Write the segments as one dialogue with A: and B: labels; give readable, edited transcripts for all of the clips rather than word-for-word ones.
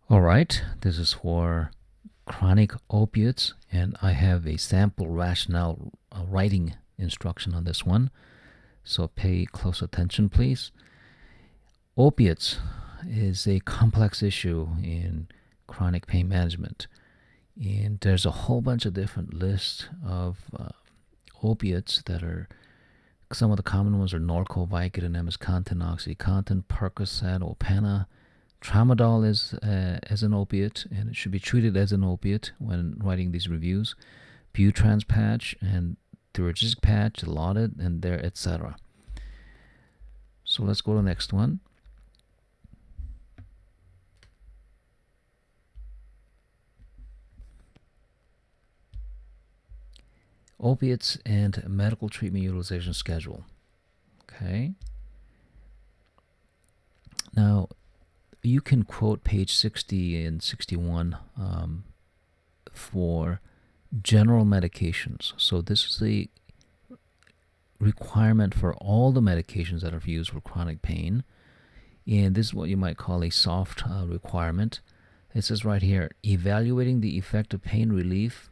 A: All right, this is for chronic opiates, and I have a sample rationale writing instruction on this one. So pay close attention, please. Opiates is a complex issue in chronic pain management, and there's a whole bunch of different lists of opiates that are. Some of the common ones are Norco, Vicodin, Contin, OxyContin, Percocet, Opana. Tramadol is as an opiate, and it should be treated as an opiate when writing these reviews. Butrans patch and Thurgic patch, Dilaudid, and there, etc. So let's go to the next one. Opiates and medical treatment utilization schedule. Okay. Now, you can quote page 60 and 61 for general medications. So this is the requirement for all the medications that are used for chronic pain. And this is what you might call a soft requirement. It says right here, evaluating the effect of pain relief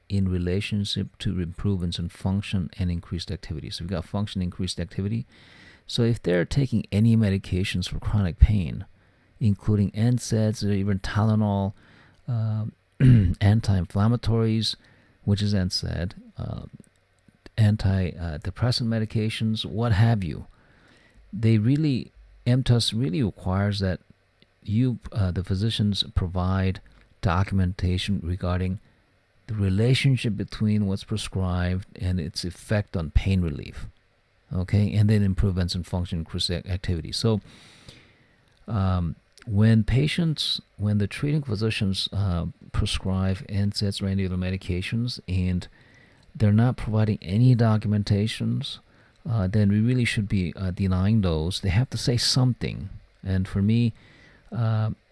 A: in relationship to improvements in function and increased activity. So we've got function, increased activity. So if they're taking any medications for chronic pain, including NSAIDs or even Tylenol, anti-inflammatories, which is NSAID, antidepressant medications, what have you, MTUS really requires that the physicians, provide documentation regarding the relationship between what's prescribed and its effect on pain relief, okay, and then improvements in function, increased activity. So when the treating physicians prescribe NSAIDs or any other medications and they're not providing any documentations, then we really should be denying those. They have to say something. And for me,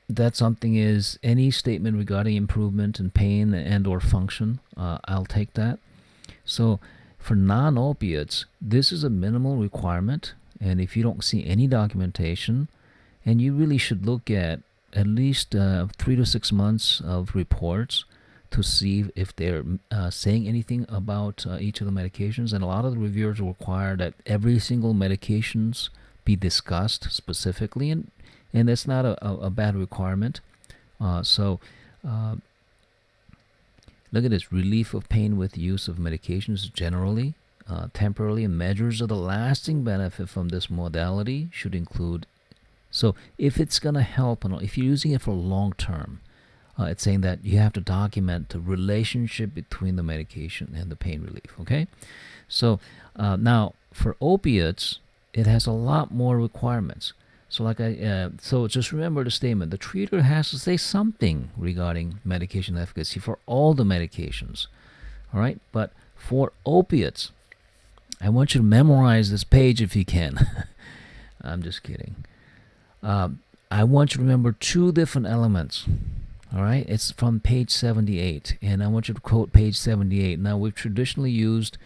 A: that something is any statement regarding improvement in pain and or function. I'll take that. So for non-opiates, this is a minimal requirement. And if you don't see any documentation, and you really should look at least 3 to 6 months of reports to see if they're saying anything about each of the medications. And a lot of the reviewers require that every single medications be discussed specifically, and that's not a bad requirement. So look at this: relief of pain with use of medications generally, temporarily, and measures of the lasting benefit from this modality should include. So if it's going to help, if you're using it for long term, it's saying that you have to document the relationship between the medication and the pain relief, okay? So now for opiates, it has a lot more requirements. So so just remember the statement. The treater has to say something regarding medication efficacy for all the medications, all right? But for opiates, I want you to memorize this page if you can. I'm just kidding. I want you to remember two different elements. All right, it's from page 78, and I want you to quote page 78. Now, we've traditionally used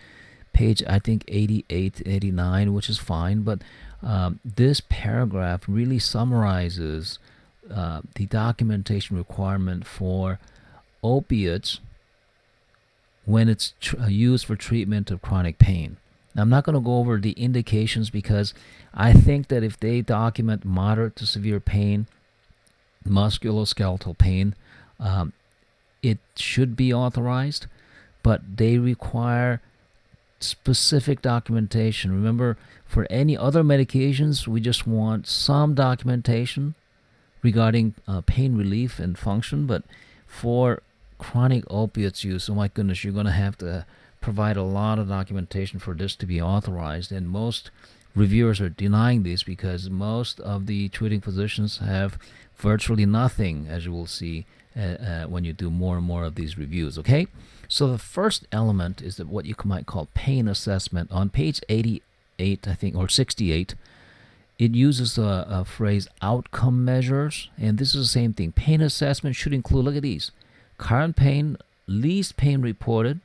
A: page, I think, 88, 89, which is fine, but this paragraph really summarizes the documentation requirement for opiates when it's used for treatment of chronic pain. Now, I'm not going to go over the indications because I think that if they document moderate to severe pain, musculoskeletal pain, it should be authorized, but they require specific documentation. Remember, for any other medications, we just want some documentation regarding pain relief and function, but for chronic opiates use, oh my goodness, you're going to have to provide a lot of documentation for this to be authorized, and most reviewers are denying this because most of the treating physicians have virtually nothing, as you will see when you do more and more of these reviews, okay? So the first element is that what you might call pain assessment. On page 88, I think, or 68, it uses a phrase outcome measures, and this is the same thing. Pain assessment should include, look at these, current pain, least pain reported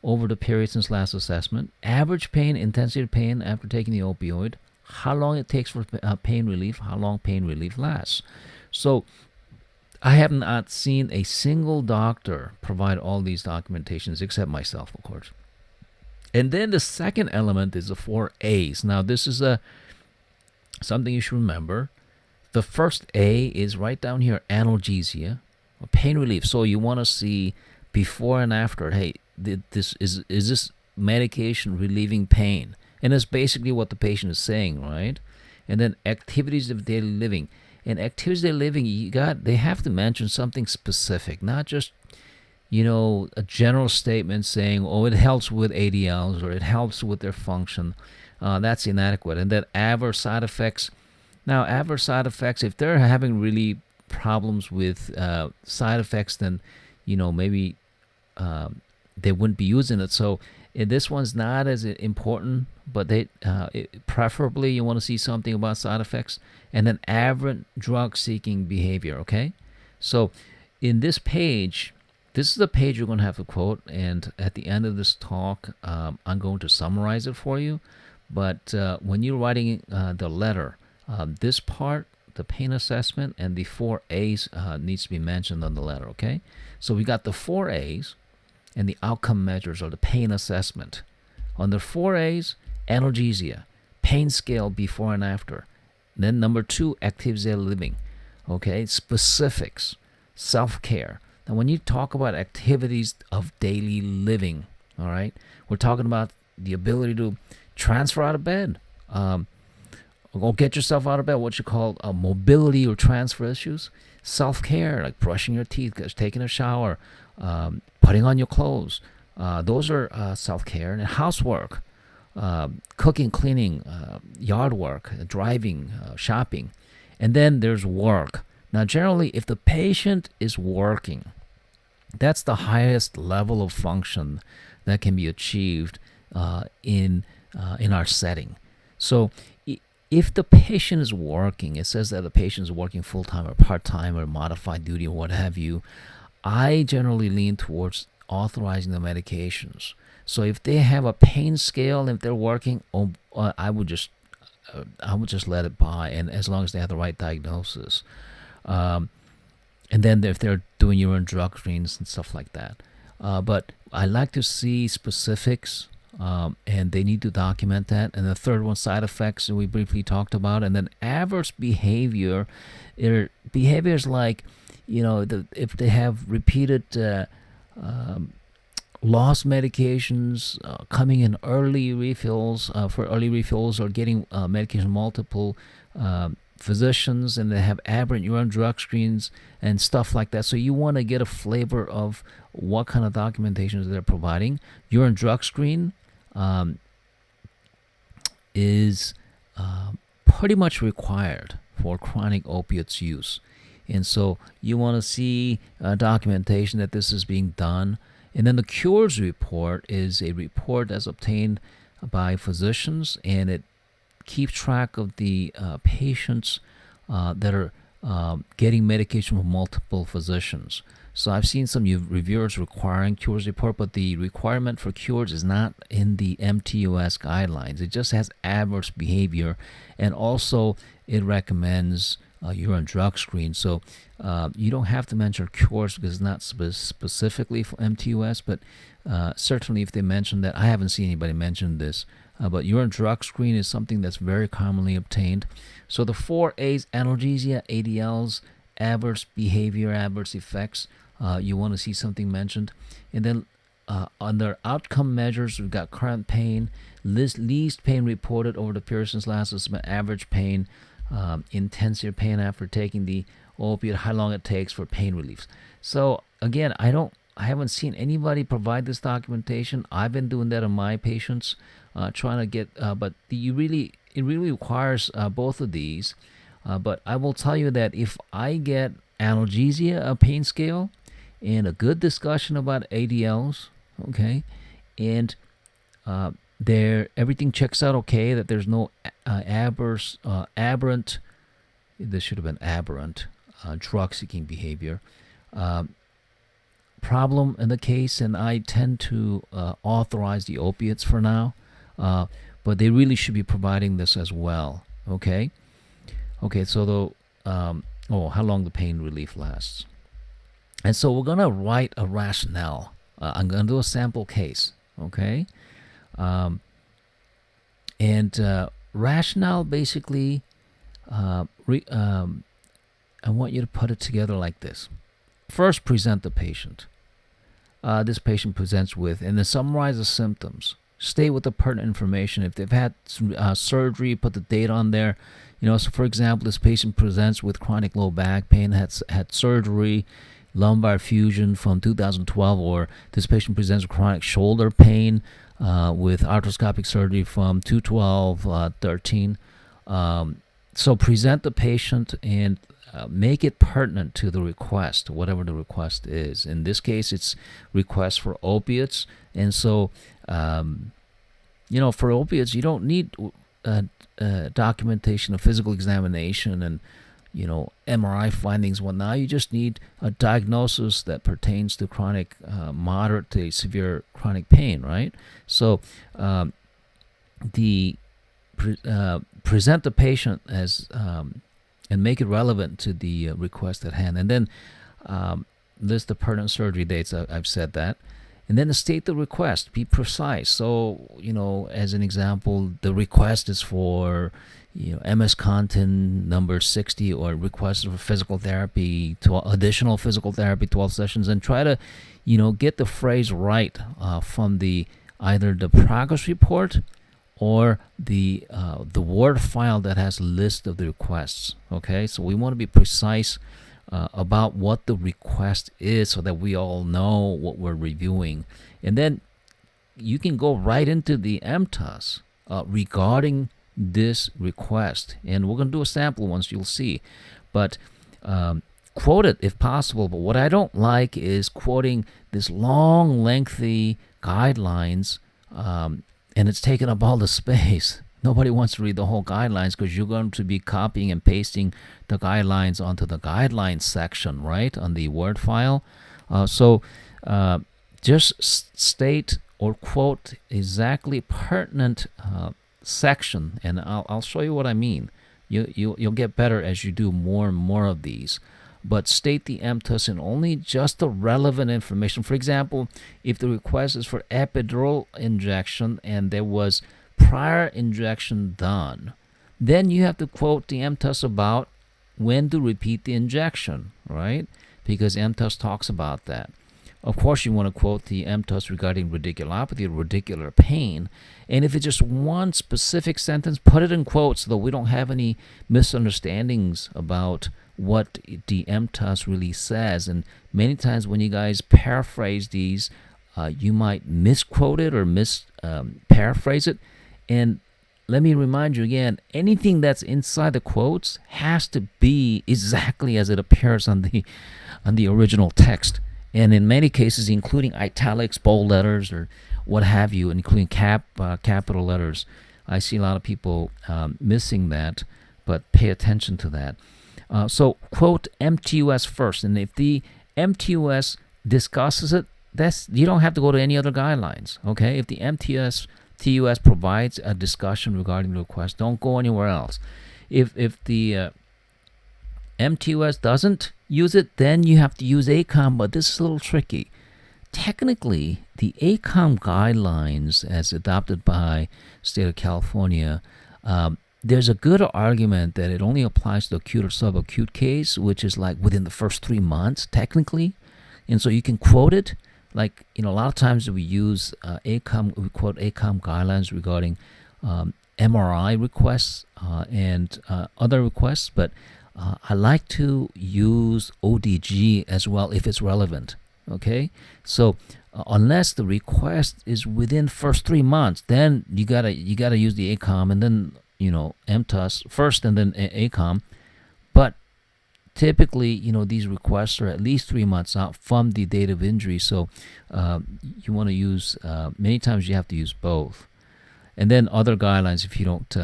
A: over the period since last assessment, average pain, intensity of pain after taking the opioid, how long it takes for pain relief, how long pain relief lasts. So I have not seen a single doctor provide all these documentations except myself, of course. And then the second element is the 4 A's. Now, this is something you should remember. The first A is right down here, analgesia, pain relief. So you want to see before and after. Hey, is this medication relieving pain? And that's basically what the patient is saying, right? And then activities of daily living. And activities of daily living, they have to mention something specific, not just a general statement saying, oh, it helps with ADLs or it helps with their function. That's inadequate. And then adverse side effects. Now, adverse side effects, if they're having really problems with side effects, then, maybe they wouldn't be using it. So this one's not as important, but preferably you want to see something about side effects. And then aberrant drug-seeking behavior, okay? So in this page, this is the page you're going to have to quote, and at the end of this talk, I'm going to summarize it for you. But when you're writing the letter, this part, the pain assessment, and the 4 A's needs to be mentioned on the letter, okay? So we got the 4 A's and the outcome measures or the pain assessment. On the 4 A's, analgesia, pain scale before and after. Then number 2, activities of living, okay? Specifics, self-care. Now, when you talk about activities of daily living, all right, we're talking about the ability to transfer out of bed, or get yourself out of bed, what you call mobility or transfer issues. Self-care, like brushing your teeth, taking a shower, putting on your clothes. Those are self-care. And housework, cooking, cleaning, yard work, driving, shopping. And then there's work. Now, generally, if the patient is working, that's the highest level of function that can be achieved in our setting. So if the patient is working, it says that the patient is working full-time or part-time or modified duty or what have you, I generally lean towards authorizing the medications. So if they have a pain scale and if they're working, I would just let it by, and as long as they have the right diagnosis. And then if they're doing urine drug screens and stuff like that. But I like to see specifics, and they need to document that. And the third one, side effects, we briefly talked about. And then adverse behavior. Behaviors like, if they have repeated lost medications, coming in early refills, or getting medication multiple physicians, and they have aberrant urine drug screens and stuff like that. So you want to get a flavor of what kind of documentations they're providing. Urine drug screen is pretty much required for chronic opiates use. And so you want to see documentation that this is being done. And then the cures report is a report that's obtained by physicians, and it keeps track of the patients that are getting medication from multiple physicians. So I've seen some reviewers requiring cures report, but the requirement for cures is not in the MTUS guidelines. It just has adverse behavior, and also it recommends urine drug screen. So you don't have to mention cures because it's not specifically for MTUS, but certainly if they mention that, I haven't seen anybody mention this, but urine drug screen is something that's very commonly obtained. So the 4 A's, analgesia, ADLs, adverse behavior, adverse effects, you want to see something mentioned. And then under outcome measures, we've got current pain, least pain reported over the period since last assessment, average pain, intensive pain after taking the opiate, how long it takes for pain relief. So again, I haven't seen anybody provide this documentation. I've been doing that on my patients, trying to get, but it really requires both of these. But I will tell you that if I get analgesia, a pain scale, and a good discussion about ADLs, okay, and everything checks out okay, that there's no aberrant, this should have been aberrant, drug-seeking behavior problem in the case, and I tend to authorize the opiates for now, but they really should be providing this as well, okay? Okay, so or how long the pain relief lasts. And so we're going to write a rationale. I'm going to do a sample case, okay? Rationale basically, I want you to put it together like this. First, present the patient. This patient presents with, and then summarize the symptoms. State with the pertinent information. If they've had surgery, put the date on there. So for example, this patient presents with chronic low back pain, had surgery, lumbar fusion from 2012, or this patient presents with chronic shoulder pain with arthroscopic surgery from 2/12/13. So present the patient and make it pertinent to the request, whatever the request is. In this case, it's request for opiates. And so, for opiates, you don't need documentation of physical examination and, MRI findings, whatnot. You just need a diagnosis that pertains to chronic, moderate to severe chronic pain, right? So, present the patient as and make it relevant to the request at hand, and then list the pertinent surgery dates. I've said that, and then state the request. Be precise. So as an example, the request is for MS content number 60, or request for physical therapy, additional physical therapy, 12 sessions, and try to get the phrase right from either the progress report or the Word file that has a list of the requests. Okay, so we want to be precise about what the request is, so that we all know what we're reviewing. And then you can go right into the MTUS regarding this request. And we're going to do a sample once, you'll see. But quote it if possible. But what I don't like is quoting this long, lengthy guidelines, and it's taking up all the space. Nobody wants to read the whole guidelines, because you're going to be copying and pasting the guidelines onto the guidelines section, right, on the Word file. So just state or quote exactly pertinent section, and I'll show you what I mean. You'll get better as you do more and more of these. But state the MTUS and only just the relevant information. For example, if the request is for epidural injection and there was prior injection done, then you have to quote the MTUS about when to repeat the injection, right? Because MTUS talks about that. Of course, you want to quote the MTUS regarding radiculopathy or radicular pain. And if it's just one specific sentence, put it in quotes so that we don't have any misunderstandings about what the MTUS really says. And many times when you guys paraphrase these, you might misquote it or paraphrase it. And let me remind you again, anything that's inside the quotes has to be exactly as it appears on the original text. And in many cases, including italics, bold letters, or what have you, including capital letters. I see a lot of people missing that, but pay attention to that. So quote MTUS first, and if the MTUS discusses it, you don't have to go to any other guidelines. Okay, if the TUS provides a discussion regarding the request, don't go anywhere else. If the MTUS doesn't use it, then you have to use ACOM, but this is a little tricky. Technically, the ACOM guidelines, as adopted by state of California, there's a good argument that it only applies to acute or subacute case, which is like within the first 3 months, technically. And so you can quote it. Like, a lot of times we use ACOM, we quote ACOM guidelines regarding MRI requests and other requests, but I like to use ODG as well if it's relevant. Okay, so unless the request is within first 3 months, then you gotta use the ACOM, and then MTUS first and then ACOM. But typically, these requests are at least 3 months out from the date of injury, so you want to use many times you have to use both. And then other guidelines, if you don't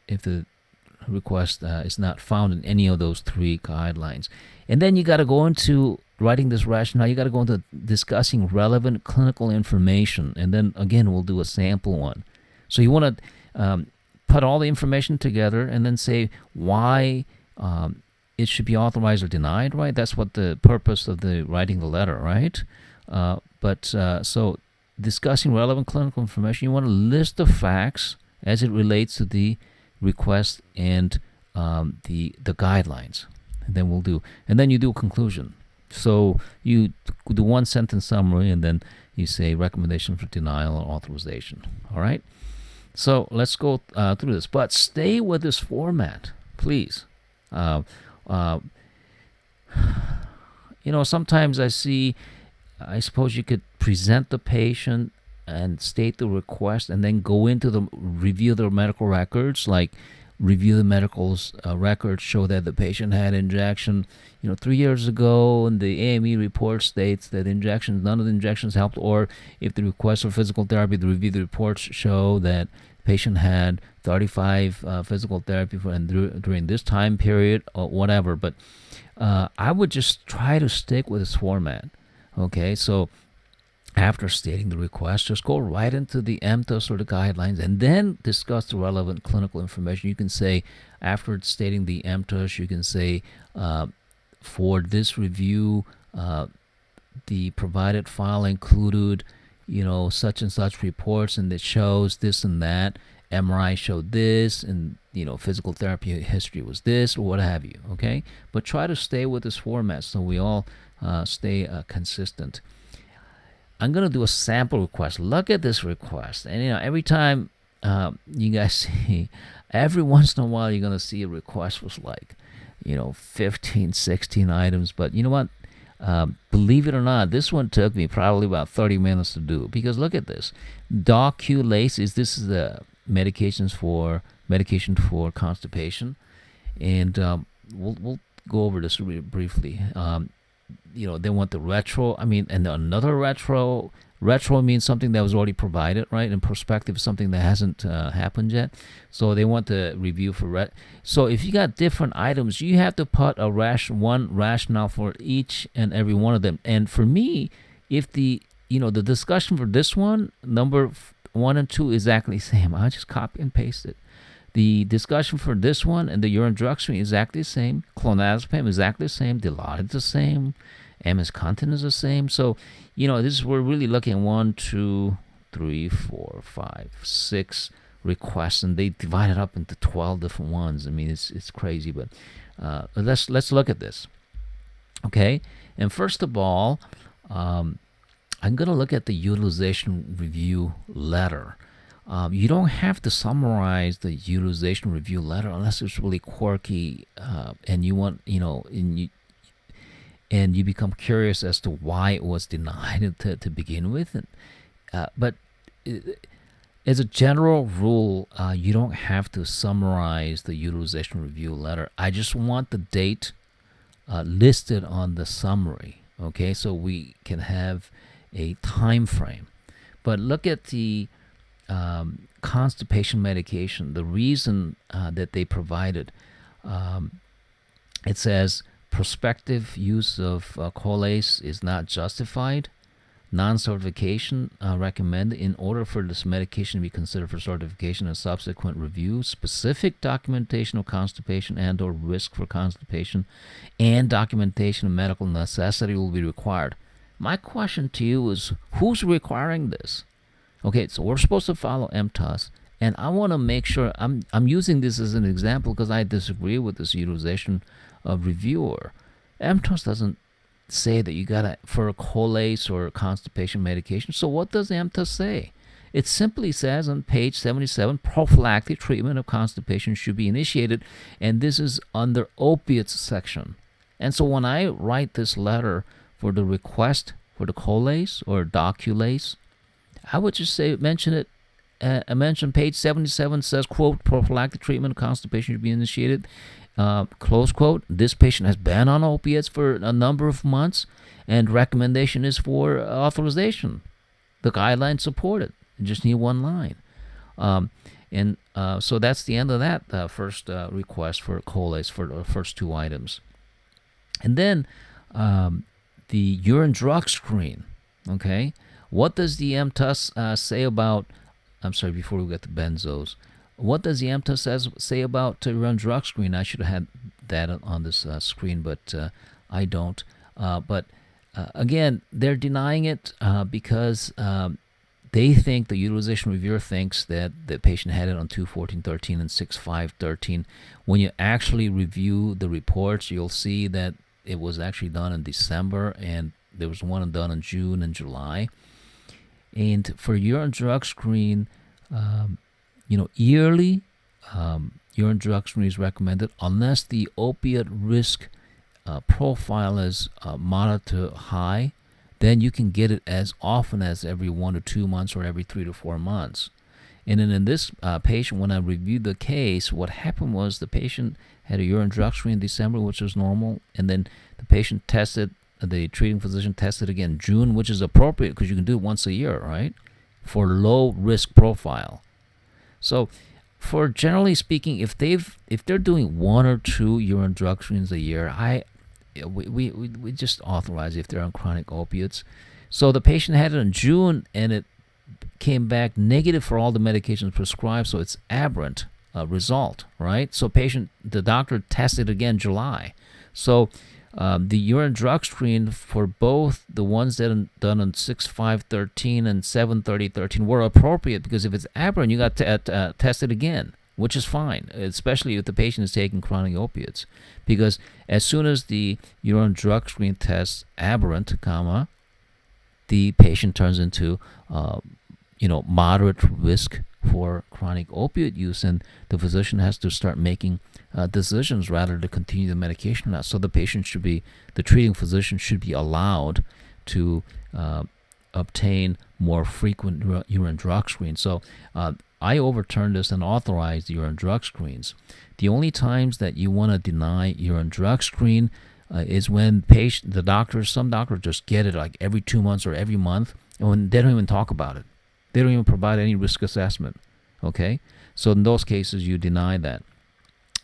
A: if the request is not found in any of those 3 guidelines. And then you got to go into writing this rationale. You got to go into discussing relevant clinical information, and then again we'll do a sample one. So you want to put all the information together and then say why it should be authorized or denied, right? That's what the purpose of the writing the letter, right? So discussing relevant clinical information, you want to list the facts as it relates to the request and the guidelines. And then you do a conclusion. So you do one sentence summary, and then you say recommendation for denial or authorization. All right. So let's go through this, but stay with this format, please. Sometimes I suppose you could present the patient and state the request, and then go into the review their medical records, like review the medical records, show that the patient had injection 3 years ago, and the AME report states that none of the injections helped, or if the request for physical therapy, the review the reports show that the patient had 35 physical therapy during this time period, or whatever. But I would just try to stick with this format. Okay, so after stating the request, just go right into the MTUS or the guidelines, and then discuss the relevant clinical information. You can say, after stating the MTUS, you can say, for this review, the provided file included, such and such reports, and it shows this and that. MRI showed this, and physical therapy history was this, or what have you. Okay, but try to stay with this format so we all stay consistent. I'm going to do a sample request. Look at this request. And, every time you guys see, every once in a while, you're going to see a request was like, 15, 16 items. But you know what? Believe it or not, this one took me probably about 30 minutes to do. Because look at this. Doculase this is the medication for constipation. And we'll go over this really briefly. They want the retro. And another retro. Retro means something that was already provided, right? And prospective is something that hasn't happened yet. So they want the review for So if you got different items, you have to put one rationale for each and every one of them. And for me, if the discussion for this one, number 1 and 2 is exactly the same, I'll just copy and paste it. The discussion for this one and the urine drug screen is exactly the same. Clonazepam is exactly the same. Dilaudid is the same. MS content is the same. So, we're really looking at 1, 2, 3, 4, 5, 6 requests, and they divide it up into 12 different ones. It's crazy, but let's look at this. Okay, and first of all, I'm going to look at the utilization review letter. You don't have to summarize the utilization review letter unless it's really quirky, and you want, and you become curious as to why it was denied to begin with. But as a general rule, you don't have to summarize the utilization review letter. I just want the date listed on the summary, okay, so we can have a time frame. But look at the constipation medication, the reason that they provided. It says prospective use of Cholase is not justified. Non-certification recommended. In order for this medication to be considered for certification and subsequent review, specific documentation of constipation and or risk for constipation and documentation of medical necessity will be required. My question to you is, who's requiring this? Okay, so we're supposed to follow MTUS, and I want to make sure I'm using this as an example because I disagree with this utilization reviewer. MTUS doesn't say that you gotta for a Cholase or constipation medication. So what does MTUS say? It simply says on page 77, prophylactic treatment of constipation should be initiated, and this is under opiates section. And so when I write this letter for the request for the Cholase or Doculase, I would just mention page 77 says, quote, prophylactic treatment of constipation should be initiated, close quote. This patient has been on opiates for a number of months, and recommendation is for authorization. The guidelines support it. You just need one line. So that's the end of that first request for Cholase for the first two items. And then the urine drug screen, okay? What does the MTUS say about, before we get to benzos, what does the MTUS say about urine drug screen? I should have had that on this screen, but I don't. But again, they're denying it because they think, the utilization reviewer thinks, that the patient had it on 2/14/13 and 6/5/13. When you actually review the reports, you'll see that it was actually done in December, and there was one done in June and July. And for urine drug screen, yearly urine drug screen is recommended unless the opiate risk profile is moderate to high. Then you can get it as often as every 1 to 2 months or every 3 to 4 months. And then in this patient, when I reviewed the case, what happened was the patient had a urine drug screen in December, which was normal, and then the patient tested, the treating physician tested again June, which is appropriate because you can do it once a year, right, for low risk profile. So for generally speaking, if they're doing 1 or 2 urine drug screens a year, we just authorize if they're on chronic opiates. So the patient had it in June, and it came back negative for all the medications prescribed, so it's aberrant result, right? So the doctor tested again July. So the urine drug screen for both the ones that are done on 6/5/13 and 7/30/13 were appropriate, because if it's aberrant, you got to test it again, which is fine, especially if the patient is taking chronic opiates, because as soon as the urine drug screen tests aberrant, the patient turns into moderate risk for chronic opiate use, and the physician has to start making decisions rather to continue the medication or not. So the treating physician should be allowed to obtain more frequent urine drug screens. So I overturned this and authorized urine drug screens. The only times that you want to deny urine drug screen is when some doctors just get it like every 2 months or every month, and when they don't even talk about it. They don't even provide any risk assessment. Okay? So in those cases, you deny that.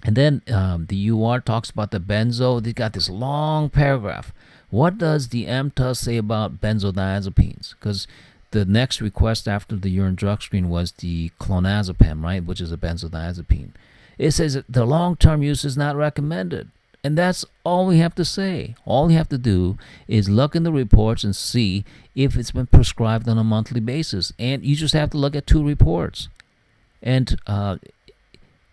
A: And then the UR talks about the benzo. They got this long paragraph. What does the MTUS say about benzodiazepines? Because the next request after the urine drug screen was the clonazepam, right, which is a benzodiazepine. It says that the long-term use is not recommended. And that's all we have to say. All you have to do is look in the reports and see if it's been prescribed on a monthly basis. And you just have to look at 2 reports. And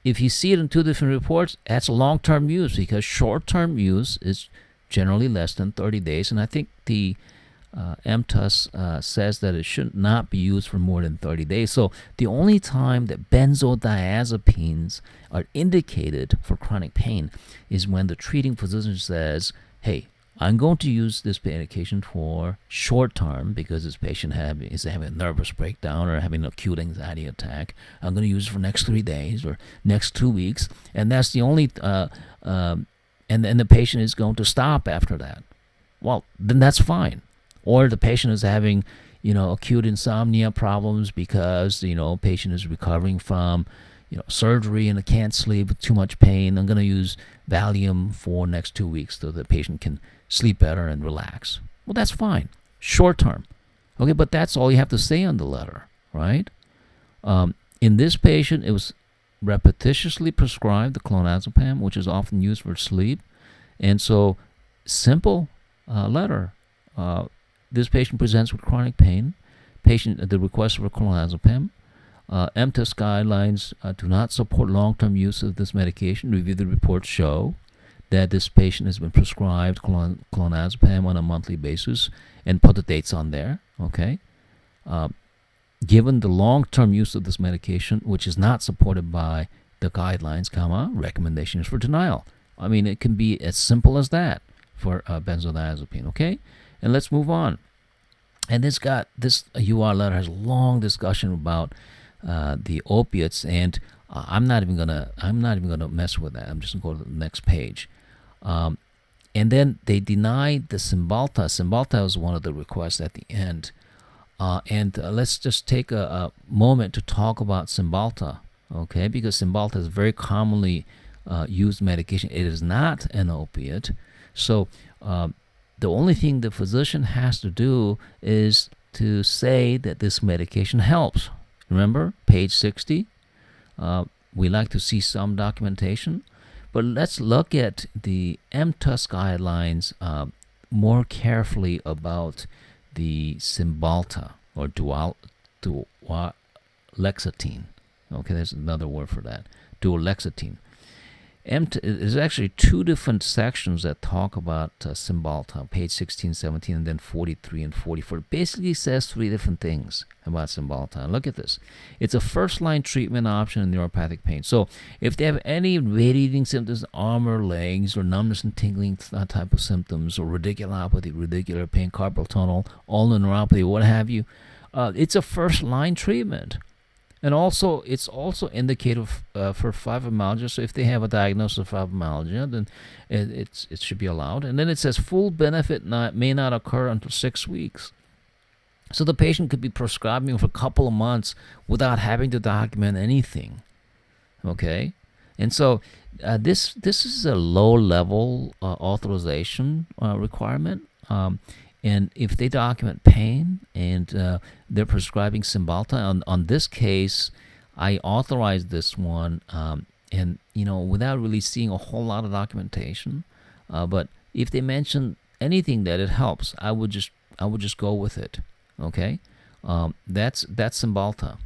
A: if you see it in 2 different reports, that's long-term use, because short-term use is generally less than 30 days. And I think the MTUS says that it should not be used for more than 30 days. So the only time that benzodiazepines are indicated for chronic pain is when the treating physician says, hey, I'm going to use this medication for short term because this patient is having a nervous breakdown or having an acute anxiety attack. I'm going to use it for next 3 days or next 2 weeks, and that's the only and the patient is going to stop after that. Well, then that's fine. Or the patient is having, acute insomnia problems because, patient is recovering from, surgery and can't sleep with too much pain. I'm going to use Valium for next 2 weeks so the patient can sleep better and relax. Well, that's fine. Short term. Okay, but that's all you have to say on the letter, right? In this patient, it was repetitiously prescribed the clonazepam, which is often used for sleep. And so, simple letter. This patient presents with chronic pain. The request for clonazepam. MTUS guidelines do not support long-term use of this medication. Review the reports show that this patient has been prescribed clonazepam on a monthly basis, and put the dates on there. Okay. Given the long-term use of this medication, which is not supported by the guidelines, recommendations for denial. I mean, it can be as simple as that for benzodiazepine. Okay. And let's move on. And this UR letter has a long discussion about the opiates, and I'm not even gonna mess with that. I'm just gonna go to the next page. And then they denied the Cymbalta. Cymbalta was one of the requests at the end. And let's just take a moment to talk about Cymbalta, okay? Because Cymbalta is very commonly used medication. It is not an opiate, so. The only thing the physician has to do is to say that this medication helps. Remember, page 60? We like to see some documentation. But let's look at the MTUS guidelines more carefully about the Cymbalta or dualexetine. Okay, there's another word for that. Dualexetine. There's actually two different sections that talk about Cymbalta, page 16, 17, and then 43 and 44. It basically says three different things about Cymbalta. Look at this. It's a first-line treatment option in neuropathic pain. So if they have any radiating symptoms, arm or legs, or numbness and tingling type of symptoms, or radiculopathy, radicular pain, carpal tunnel, ulnar neuropathy, what have you, it's a first-line treatment. And also, it's also indicated for fibromyalgia. So if they have a diagnosis of fibromyalgia, then it should be allowed. And then it says full benefit may not occur until 6 weeks. So the patient could be prescribing for a couple of months without having to document anything. Okay, and so this is a low-level authorization requirement. And if they document pain and they're prescribing Cymbalta, on this case, I authorized this one, and without really seeing a whole lot of documentation. But if they mention anything that it helps, I would just go with it. Okay, that's Cymbalta.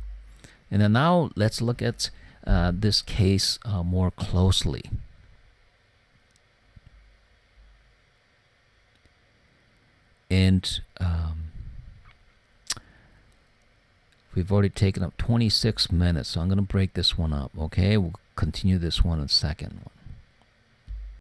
A: And then now let's look at this case more closely. And we've already taken up 26 minutes, so I'm going to break this one up, okay? We'll continue this one in a second.